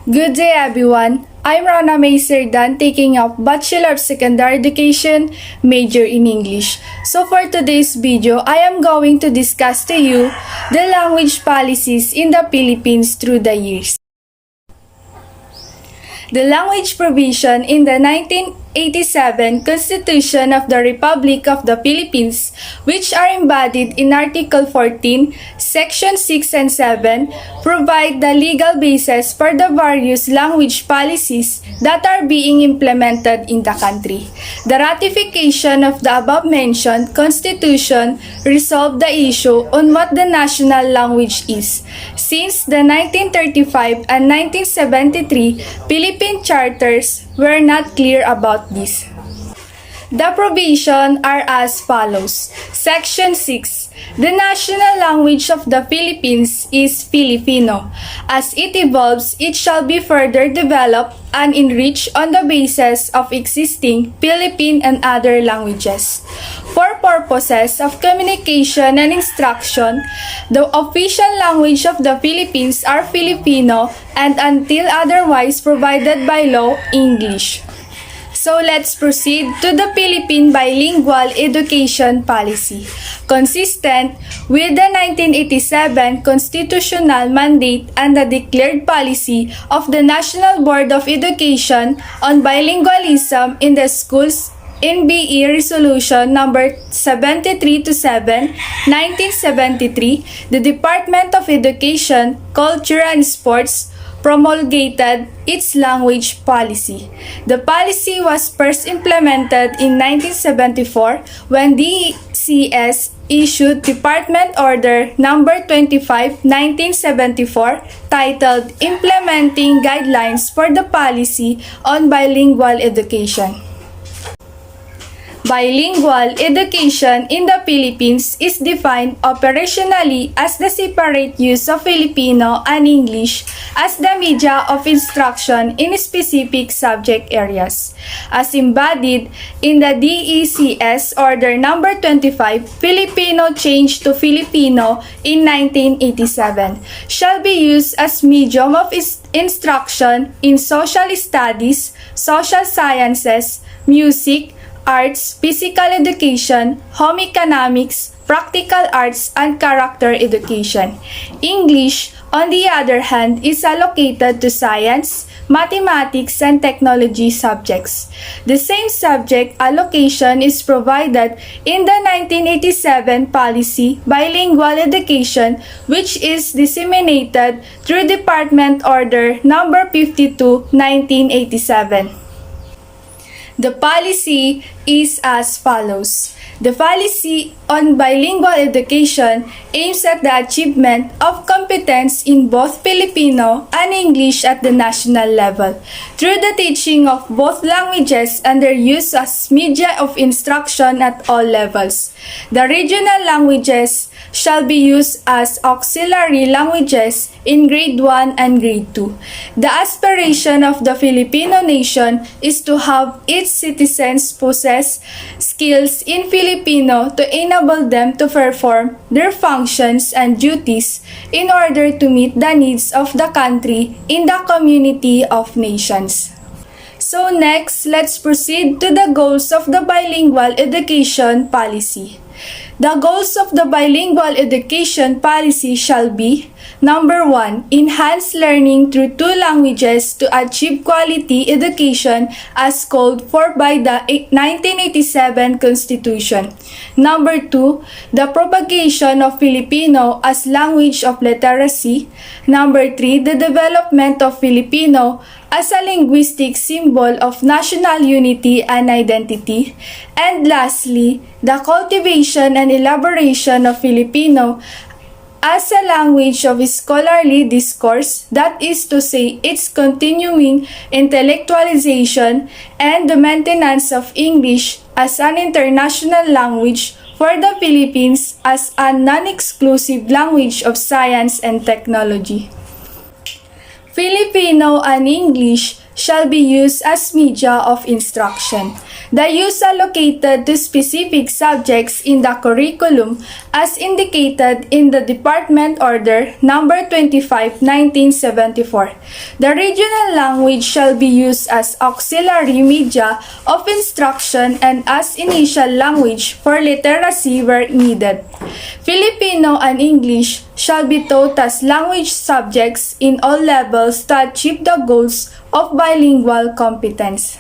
Good day everyone. I'm Rana May Serdan, taking up Bachelor of Secondary Education, major in English. So for today's video, I am going to discuss to you the language policies in the Philippines through the years. The language provision in the 1987 Constitution of the Republic of the Philippines, which are embodied in Article 14, Section 6 and 7, provide the legal basis for the various language policies that are being implemented in the country. The ratification of the above-mentioned Constitution resolved the issue on what the national language is. Since the 1935 and 1973 Philippine charters were not clear about this. The provisions are as follows. Section 6. The national language of the Philippines is Filipino. As it evolves, it shall be further developed and enriched on the basis of existing Philippine and other languages. For purposes of communication and instruction, the official language of the Philippines are Filipino and until otherwise provided by law, English. So let's proceed to the Philippine Bilingual Education Policy. Consistent with the 1987 constitutional mandate and the declared policy of the National Board of Education on bilingualism in the schools, NBE Resolution number 73-7, 1973, the Department of Education, Culture and Sports promulgated its language policy. The policy was first implemented in 1974 when DCS issued Department Order number 25, 1974 titled Implementing Guidelines for the Policy on Bilingual Education. Bilingual education in the Philippines is defined operationally as the separate use of Filipino and English as the media of instruction in specific subject areas. As embodied in the DECS Order Number 25, Filipino changed to Filipino in 1987, shall be used as medium of instruction in social studies, social sciences, music, arts, physical education, home economics, practical arts, and character education. English, on the other hand, is allocated to science, mathematics, and technology subjects. The same subject allocation is provided in the 1987 policy Bilingual Education, which is disseminated through Department Order Number 52, 1987. The policy is as follows. The policy on bilingual education aims at the achievement of competence in both Filipino and English at the national level through the teaching of both languages and their use as media of instruction at all levels. The regional languages shall be used as auxiliary languages in grade 1 and grade 2. The aspiration of the Filipino nation is to have its citizens possess skills in Filipino to enable them to perform their functions and duties in order to meet the needs of the country in the community of nations. So next, let's proceed to the goals of the bilingual education policy. The goals of the bilingual education policy shall be: Number 1. Enhance learning through two languages to achieve quality education as called for by the 1987 Constitution. Number 2. The propagation of Filipino as language of literacy. Number 3. The development of Filipino as a linguistic symbol of national unity and identity. And lastly, the cultivation and elaboration of Filipino as a language of scholarly discourse, that is to say, its continuing intellectualization and the maintenance of English as an international language for the Philippines as a non-exclusive language of science and technology. Filipino and English shall be used as media of instruction. The use allocated to specific subjects in the curriculum as indicated in the Department Order Number 25, 1974. The regional language shall be used as auxiliary media of instruction and as initial language for literacy where needed. Filipino and English shall be taught as language subjects in all levels to achieve the goals of bilingual competence.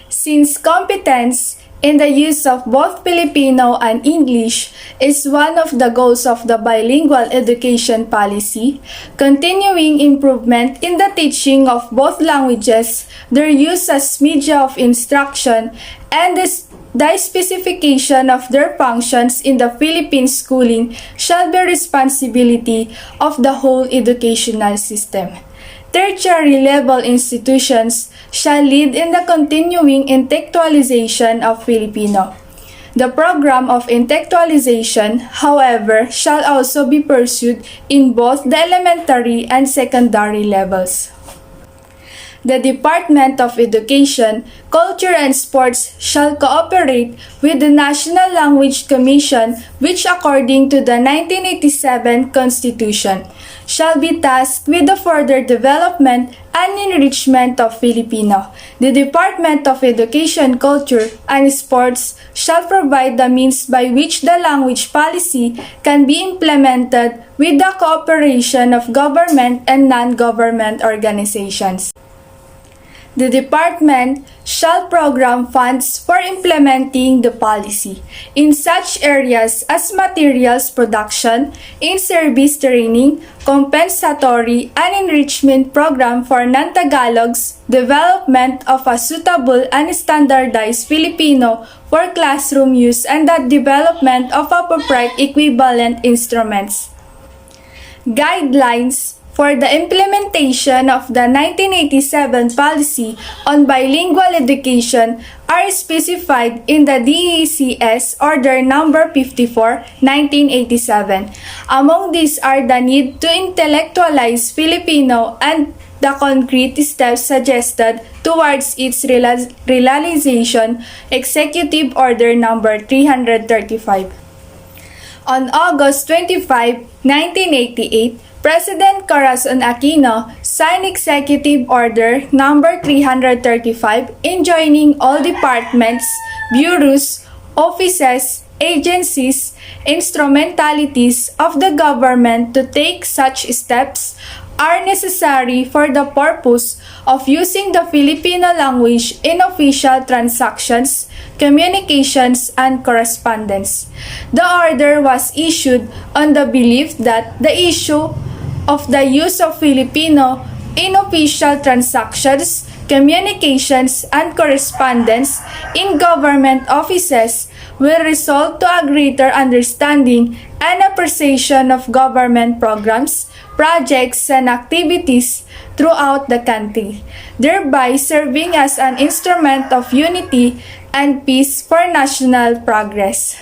Since competence in the use of both Filipino and English is one of the goals of the bilingual education policy, continuing improvement in the teaching of both languages, their use as media of instruction, and the specification of their functions in the Philippine schooling shall be responsibility of the whole educational system. Tertiary level institutions shall lead in the continuing intellectualization of Filipino. The program of intellectualization, however, shall also be pursued in both the elementary and secondary levels. The Department of Education, Culture and Sports shall cooperate with the National Language Commission which according to the 1987 Constitution shall be tasked with the further development and enrichment of Filipino. The Department of Education, Culture and Sports shall provide the means by which the language policy can be implemented with the cooperation of government and non-government organizations. The department shall program funds for implementing the policy in such areas as materials production, in-service training, compensatory and enrichment program for non-Tagalogs, development of a suitable and standardized Filipino for classroom use, and the development of appropriate equivalent instruments. Guidelines for the implementation of the 1987 policy on bilingual education are specified in the DECS Order Number 54, 1987. Among these are the need to intellectualize Filipino and the concrete steps suggested towards its realization, Executive Order Number 335. On August 25, 1988, President Corazon Aquino signed Executive Order Number 335 enjoining all departments, bureaus, offices, agencies, instrumentalities of the government to take such steps are necessary for the purpose of using the Filipino language in official transactions, communications, and correspondence. The order was issued on the belief that the issue of the use of Filipino in official transactions, communications, and correspondence in government offices will result to a greater understanding and appreciation of government programs, projects, and activities throughout the country, thereby serving as an instrument of unity and peace for national progress.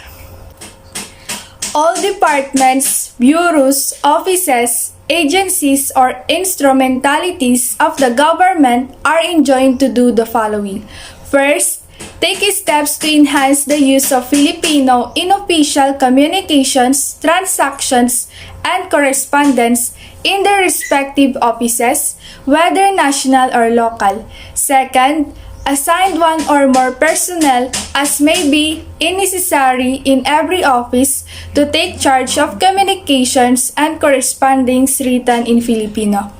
All departments, bureaus, offices, agencies, or instrumentalities of the government are enjoined to do the following. First, take steps to enhance the use of Filipino in official communications, transactions, and correspondence in their respective offices, whether national or local. Second, assign one or more personnel as may be necessary in every office to take charge of communications and correspondence written in Filipino.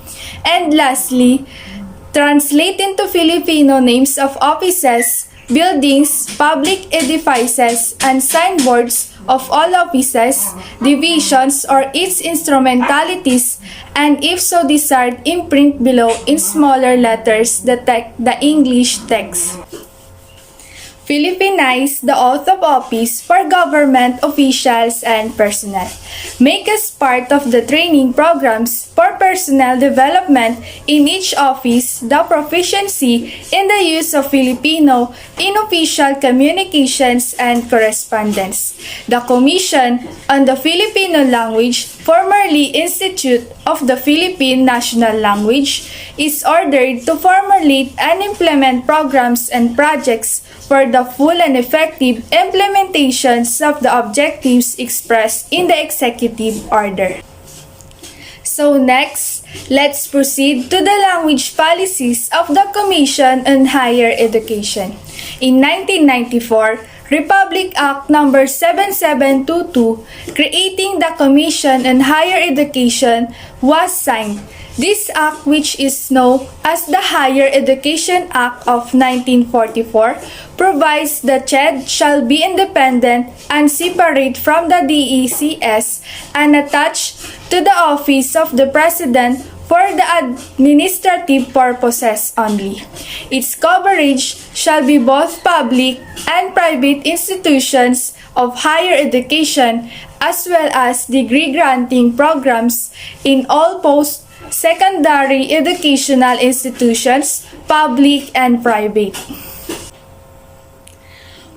And lastly, translate into Filipino names of offices, buildings, public edifices, and signboards of all offices, divisions, or its instrumentalities, and if so desired, imprint below in smaller letters the English text. Philippinize the oath of office for government officials and personnel. Make as part of the training programs for personnel development in each office the proficiency in the use of Filipino in official communications and correspondence. The Commission on the Filipino Language, formerly Institute of the Philippine National Language, is ordered to formulate and implement programs and projects for the full and effective implementations of the objectives expressed in the executive order. So next, let's proceed to the language policies of the Commission on Higher Education. In 1994, Republic Act No. 7722 creating the Commission on Higher Education was signed. This act, which is known as the Higher Education Act of 1944, provides that CHED shall be independent and separate from the DECS and attached to the office of the President for the administrative purposes only. Its coverage shall be both public and private institutions of higher education as well as degree-granting programs in all post-secondary educational institutions, public and private.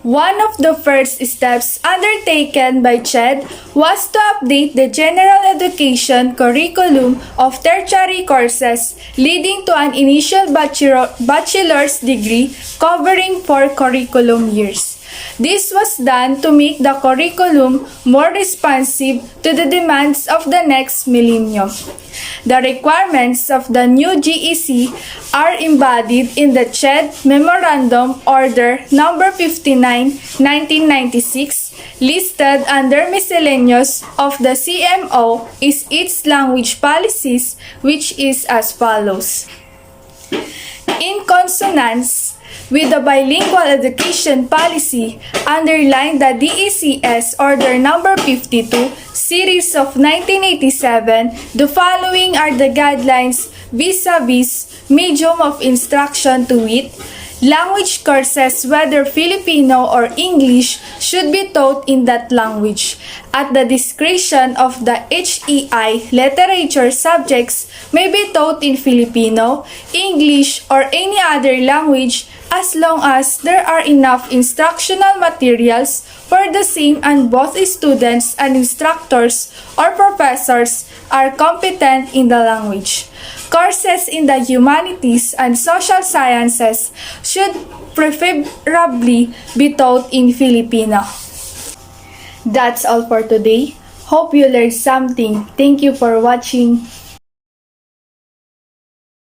One of the first steps undertaken by CHED was to update the general education curriculum of tertiary courses, leading to an initial bachelor's degree covering 4 curriculum years. This was done to make the curriculum more responsive to the demands of the next millennium. The requirements of the new GEC are embodied in the CHED Memorandum Order No. 59, 1996, listed under miscellaneous of the CMO is its language policies, which is as follows. In consonance with the bilingual education policy underlying the DECS Order No. 52, Series of 1987, the following are the guidelines vis-a-vis medium of instruction, to wit, language courses, whether Filipino or English, should be taught in that language. At the discretion of the HEI, literature subjects may be taught in Filipino, English, or any other language as long as there are enough instructional materials for the same and both students and instructors or professors are competent in the language. Courses in the humanities and social sciences should preferably be taught in Filipino. That's all for today. Hope you learned something. Thank you for watching.